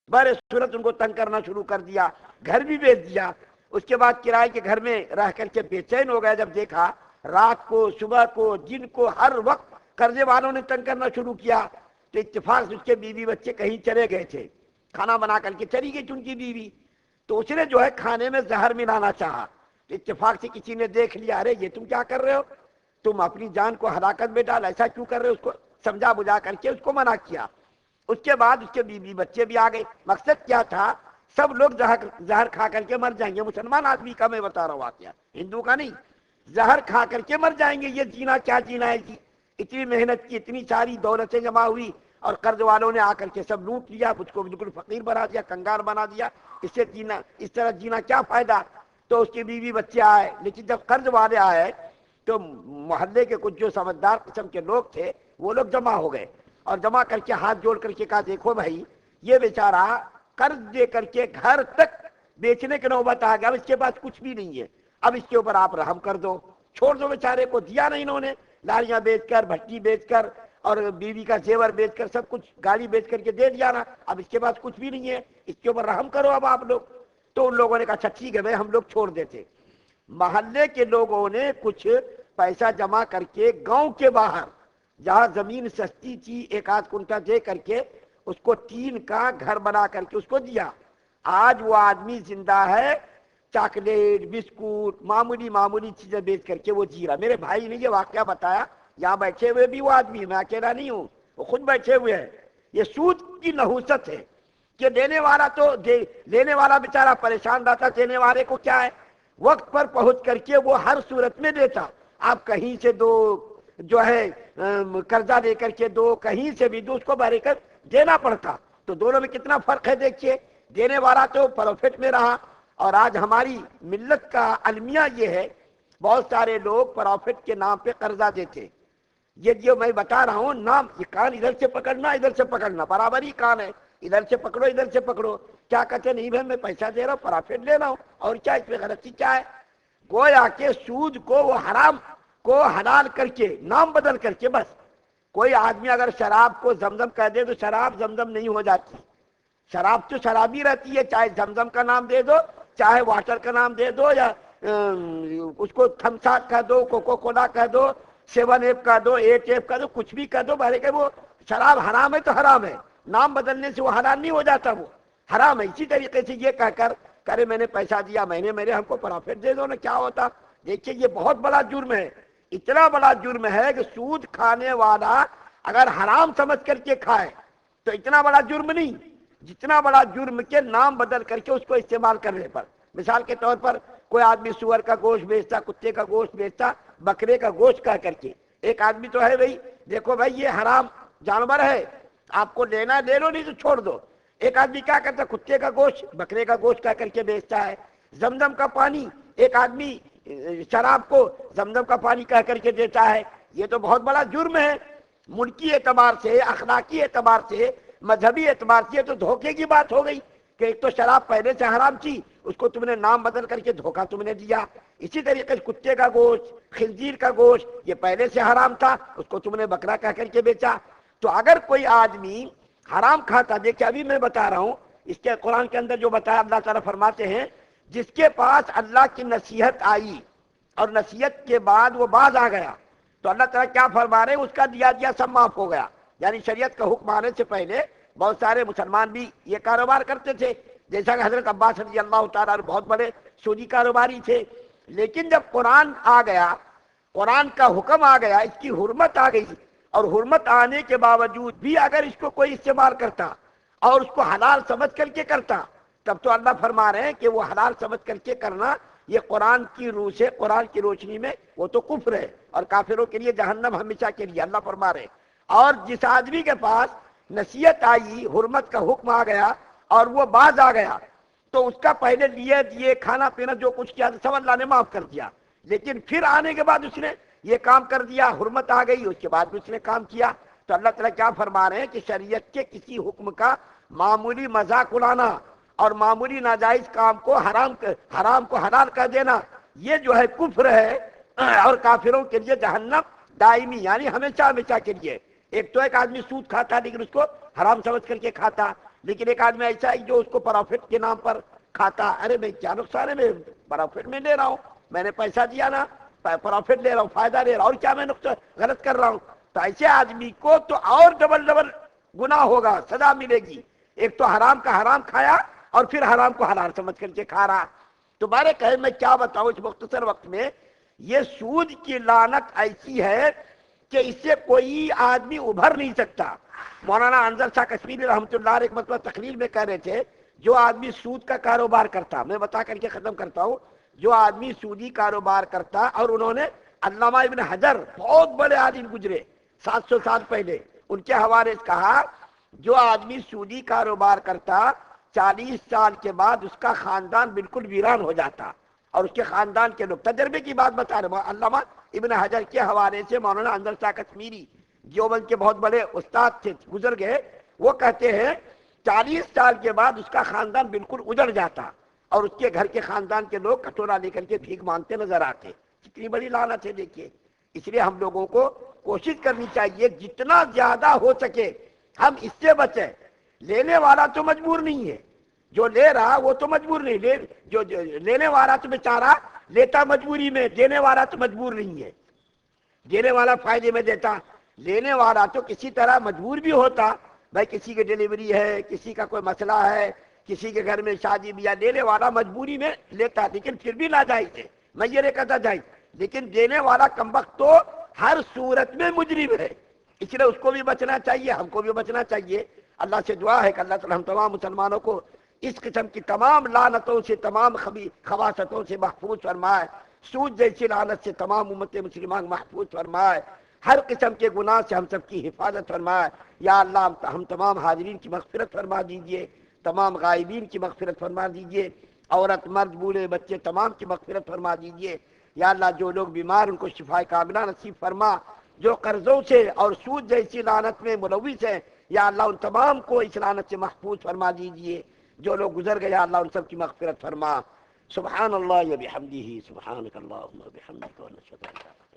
بڑے صورت ان کو تنگ کرنا شروع کر دیا، گھر بھی بیچ دیا۔ اس کے بعد کرائے کے گھر میں رہ کر کے بے چین ہو گیا، جب دیکھا رات کو صبح کو دن کو ہر وقت قرضے والوں نے تنگ کرنا شروع کیا۔ تو اتفاق سے اس کے بیوی بچے کہیں چلے گئے تھے، کھانا بنا کر کے چلی گئی ان کی بیوی، تو اس نے جو ہے کھانے میں زہر ملانا چاہا۔ تو اتفاق سے کسی نے دیکھ لیا، ارے یہ تم کیا کر رہے ہو، تم اپنی جان کو ہلاکت میں ڈال، ایسا کیوں کر رہے ہو؟ اس کو سمجھا بجھا کر کے اس کو منع کیا۔ اس کے بعد اس کے بیوی بچے بھی آ گئے۔ مقصد کیا تھا؟ سب لوگ زہر کھا کر کے مر جائیں گے۔ مسلمان آدمی کا میں بتا رہا ہوں واقعہ، ہندو کا نہیں۔ زہر کھا کر کے مر جائیں گے، یہ جینا کیا جینا ہے جی؟ اتنی محنت کی، اتنی ساری دولتیں جمع ہوئی اور قرض والوں نے آ کر کے سب لوٹ لیا، مجھ کو بالکل فقیر بنا دیا، کنگال بنا دیا۔ اس سے جینا، اس طرح جینا کیا فائدہ؟ تو اس کی بیوی بچے آئے، لیکن جب قرض والے آئے تو محلے کے کچھ جو سمجھدار قسم کے لوگ تھے وہ لوگ جمع ہو گئے اور جمع کر کے ہاتھ جوڑ کر کے کہا دیکھو بھائی، یہ بیچارہ قرض دے کر کے گھر تک بیچنے کے نوبت آ گیا، اب اس کے پاس کچھ بھی نہیں ہے، اب اس کے اوپر آپ رحم کر دو، چھوڑ دو بیچارے کو۔ دیا نہیں انہوں نے، لاریاں بیچ کر، بھٹی بیچ کر اور بیوی کا زیور بیچ کر، سب کچھ گاڑی بیچ کر کے دے دیا نا، اب اس کے پاس کچھ بھی نہیں ہے، اس کے اوپر رحم کرو اب آپ لوگ۔ تو ان لوگوں نے کہا اچھا ٹھیک ہے بھائی، ہم لوگ چھوڑ دیتے۔ محلے کے لوگوں نے کچھ پیسہ جمع کر کے گاؤں کے باہر جہاں زمین سستی تھی 1-8 دے کر کے اس کو ٹین کا گھر بنا کر کے اس کو دیا۔ آج وہ آدمی زندہ ہے، چاکلیٹ، بسکوٹ، معمولی معمولی چیزیں بیچ کر کے وہ جی رہا۔ میرے بھائی نے یہ واقعہ بتایا، یہاں بیٹھے ہوئے بھی وہ آدمی، میں اکیلا نہیں ہوں، وہ خود بیٹھے ہوئے ہیں۔ یہ سود کی نحوست ہے کہ دینے والا تو لینے والا بیچارہ پریشان رہتا، دینے والے کو کیا ہے، وقت پر پہنچ کر کے وہ ہر صورت میں دیتا۔ آپ کہیں سے دو، جو ہے قرضہ دے کر کے دو، کہیں سے بھی دو، اس کو بھرے کر دینا پڑتا۔ تو دونوں میں کتنا فرق ہے دیکھیے، دینے والا تو پروفٹ میں رہا۔ اور آج ہماری ملت کا المیہ یہ ہے، بہت سارے لوگ پروفٹ کے نام پہ قرضہ دیتے۔ یہ جو میں بتا رہا ہوں نام، یہ کان ادھر سے پکڑنا ادھر سے پکڑنا برابر ہی کان ہے، ادھر سے پکڑو ادھر سے پکڑو۔ کیا کہتے نہیں بھائی میں پیسہ دے رہا ہوں، پروفٹ لے رہا ہوں، اور کیا اس میں غلطی کیا ہے؟ گویا کہ سود کو وہ حرام کو حلال کر کے، نام بدل کر کے، بس کوئی آدمی اگر شراب کو زمزم کہہ دے تو شراب زمزم نہیں ہو جاتی، شراب تو شراب ہی رہتی ہے، چاہے زمزم کا نام دے دو، چاہے واٹر کا نام دے دو، یا اس کو تھمساپ کہہ دو، کوکو کولا کہہ دو، 7 ایپ کہہ دو، 8 ایپ کہہ دو، کچھ بھی کہہ دو، بھلے کہ وہ شراب حرام ہے تو حرام ہے، نام بدلنے سے وہ حلال نہیں ہو جاتا، وہ حرام ہے۔ اسی طریقے سے یہ کہہ کر کرے میں نے پیسہ دیا، میرے ہم کو پروفٹ دے دو نا، کیا ہوتا؟ دیکھیے یہ بہت بڑا جرم ہے، اتنا بڑا جرم ہے کہ سود کھانے والا اگر حرام سمجھ کر کے کھائے تو اتنا بڑا جرم نہیں جتنا بڑا جرم کے نام بدل کر کے اس کو استعمال کرنے پر۔ مثال کے طور پر کوئی آدمی سور کا گوشت بیچتا، کتے کا گوشت بیچتا، بکرے کا گوشت کہہ کر کے، ایک آدمی تو ہے بھائی دیکھو بھائی یہ حرام جانور ہے، آپ کو لینا لے لو نہیں تو چھوڑ دو۔ ایک آدمی کیا کرتا، کتے کا گوشت، بکرے کا گوشت کہہ کر کے بیچتا ہے۔ زمزم کا پانی، ایک آدمی شراب کو زمزم کا پانی کہہ کر کے دیتا ہے، یہ تو بہت بڑا جرم ہے۔ ملکی اعتبار سے، اخلاقی اعتبار سے، مذہبی اعتبار سے تو دھوکے کی بات ہو گئی کہ ایک تو شراب پہلے سے حرام تھی، اس کو تم نے نام بدل کر کے دھوکہ تم نے دیا۔ اسی طریقے سے کتے کا گوشت، خنزیر کا گوشت، یہ پہلے سے حرام تھا، اس کو تم نے بکرا کہہ کر کے بیچا۔ تو اگر کوئی آدمی حرام کھاتا، دیکھیں ابھی میں بتا رہا ہوں، اس کے قرآن کے اندر جو بتایا اللہ تعالیٰ فرماتے ہیں جس کے پاس اللہ کی نصیحت آئی اور نصیحت کے بعد وہ باز آ گیا تو اللہ تعالیٰ کیا فرما رہے ہیں، اس کا دیا سب معاف ہو گیا۔ یعنی شریعت کا حکم آنے سے پہلے بہت سارے مسلمان بھی یہ کاروبار کرتے تھے، جیسا کہ حضرت عباس رضی اللہ تعالیٰ بہت بڑے سودی کاروباری تھے، لیکن جب قرآن آ گیا، قرآن کا حکم آ گیا، اس کی حرمت آ گئی، اور حرمت آنے کے باوجود بھی اگر اس کو کوئی استعمال کرتا اور اس کو حلال سمجھ کر کے کرتا، تب تو اللہ فرما رہے ہیں کہ وہ حلال سمجھ کر کے کرنا یہ قرآن کی روح سے، قرآن کی روشنی میں وہ تو کفر ہے، اور کافروں کے لیے جہنم ہمیشہ کے لیے، اللہ فرما رہے ہیں۔ اور جس آدمی کے پاس نصیحت آئی، حرمت کا حکم آ گیا اور وہ باز آ گیا، تو اس کا پہلے لیے کھانا پینا جو کچھ کیا سب اللہ نے معاف کر دیا، لیکن پھر آنے کے بعد اس نے یہ کام کر دیا، حرمت آ گئی، اس کے بعد بھی اس نے کام کیا۔ تو اللہ تعالیٰ کیا فرما رہے ہیں کہ شریعت کے کسی حکم کا معمولی مذاق اڑانا اور معمولی ناجائز کام کو حرام کو حلال کر دینا، یہ جو ہے کفر ہے، اور کافروں کے لیے جہنم دائمی، یعنی ہمیشہ ہمیشہ کے لیے۔ ایک تو ایک آدمی سود کھاتا لیکن اس کو حرام سمجھ کر کے کھاتا، لیکن ایک آدمی ایسا ہے جو اس کو پروفٹ کے نام پر کھاتا، ارے میں کیا نقصان ہے، میں پروفٹ میں لے رہا ہوں، میں نے پیسہ دیا نا، پروفٹ لے رہا ہوں، فائدہ لے رہا ہوں، اور کیا میں نقصان غلط کر رہا ہوں؟ تو ایسے آدمی کو تو اور ڈبل گناہ ہوگا، سزا ملے گی۔ ایک تو حرام کا حرام کھایا اور پھر حرام کو حلال سمجھ کر کے کھا رہا۔ تمہارے کہے میں کیا بتاؤں اس مختصر وقت میں، یہ سود کی لعنت ایسی ہے کہ اس سے کوئی آدمی ابھر نہیں سکتا۔ مولانا انظر شاہ کشمیری رحمۃ اللہ علیہ ایک مرتبہ تقریر میں کہہ رہے تھے، جو آدمی سود کا کاروبار کرتا، میں بتا کر کے ختم کرتا ہوں، جو آدمی سودی کاروبار کرتا، اور انہوں نے علامہ ابن حجر بہت بڑے عالم گزرے 700 سال پہلے، ان کے حوالے سے کہا جو آدمی سودی کاروبار کرتا 40 سال کے بعد اس کا خاندان بالکل ویران ہو جاتا، اور اس کے خاندان کے لوگ، تجربے کی بات بتا رہے ہیں، علامہ ابن حجر کے حوالے سے مولانا انظر شاہ کشمیری دیوبند کے بہت بڑے استاد تھے، گزر گئے، وہ کہتے ہیں 40 سال کے بعد اس کا خاندان بالکل اجڑ جاتا، اور اس کے گھر کے خاندان کے لوگ کٹورا لے کر کے بھیک مانگتے نظر آتے۔ کتنی بڑی لعنت ہے دیکھیے۔ اس لیے ہم لوگوں کو کوشش کرنی چاہیے جتنا زیادہ ہو سکے ہم اس سے بچیں۔ لینے والا تو مجبور نہیں ہے، جو لے رہا وہ تو مجبور نہیں، جو لینے والا تو بیچارہ لیتا مجبوری میں، دینے والا تو مجبور نہیں ہے، دینے والا فائدے میں دیتا، لینے والا تو کسی طرح مجبور بھی ہوتا، بھائی کسی کی ڈیلیوری ہے، کسی کا کوئی مسئلہ ہے، کسی کے گھر میں شادی بیاہ، لینے والا مجبوری میں لیتا، لیکن پھر بھی ناجائز ہے، میں یہ نہیں کہتا جائز، لیکن دینے والا کمبخت تو ہر صورت میں مجرم ہے، اس لیے اس کو بھی بچنا چاہیے، ہم کو بھی بچنا چاہیے۔ اللہ سے دعا ہے کہ اللہ تعالی ہم تمام مسلمانوں کو اس قسم کی تمام لعنتوں سے، تمام خباثتوں سے محفوظ فرمائے، سود جیسی لعنت سے تمام امت مسلمان محفوظ فرمائے، ہر قسم کے گناہ سے ہم سب کی حفاظت فرمائے۔ یا اللہ ہم تمام حاضرین کی مغفرت فرما دیجئے، تمام غائبین کی مغفرت فرما دیجئے، عورت مرد بوڑھے بچے تمام کی مغفرت فرما دیجئے۔ یا اللہ جو لوگ بیمار ان کو شفا کاملہ نصیب فرما، جو قرضوں سے اور سود جیسی لعنت میں ملوث ہیں یا اللہ ان تمام کو اس لعنت سے محفوظ فرما دیجئے، جو لوگ گزر گئے یا اللہ ان سب کی مغفرت فرما۔ سبحان اللہ و بحمدہ، سبحانک اللہم و بحمدک، و نشہد ان لا الہ الا انت